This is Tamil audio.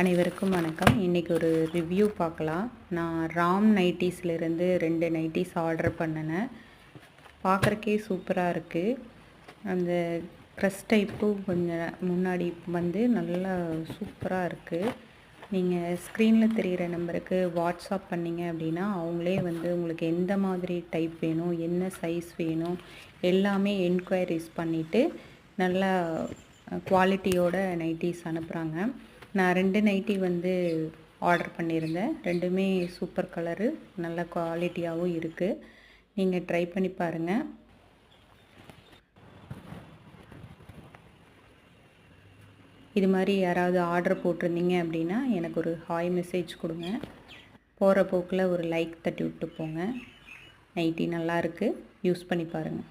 அனைவருக்கும் வணக்கம். இன்றைக்கி ஒரு ரிவ்யூ பார்க்கலாம். நான் ராம் நைட்டீஸ்லேருந்து 2 நைட்டீஸ் ஆர்டர் பண்ணினேன். பார்க்குறக்கே சூப்பராக இருக்குது. அந்த க்ரஸ் டைப்பும் கொஞ்சம் முன்னாடி வந்து நல்லா சூப்பராக இருக்குது. நீங்கள் ஸ்க்ரீனில் தெரிகிற நம்பருக்கு வாட்ஸ்அப் பண்ணிங்க அப்படின்னா அவங்களே வந்து உங்களுக்கு எந்த மாதிரி டைப் வேணும், என்ன சைஸ் வேணும் எல்லாமே என்கொயரிஸ் பண்ணிவிட்டு நல்லா குவாலிட்டியோட நைட்டீஸ் அனுப்புகிறாங்க. நான் 2 நைட்டி வந்து ஆர்டர் பண்ணியிருந்தேன். ரெண்டுமே சூப்பர் கலரு, நல்ல குவாலிட்டியாகவும் இருக்குது. நீங்கள் ட்ரை பண்ணி பாருங்கள். இது மாதிரி யாராவது ஆர்டர் போட்டிருந்தீங்க அப்படின்னா எனக்கு ஒரு ஹாய் மெசேஜ் கொடுங்க. போகிற போக்கில் ஒரு லைக் தட்டி விட்டு போங்க. நைட்டி நல்லாயிருக்கு, யூஸ் பண்ணி பாருங்கள்.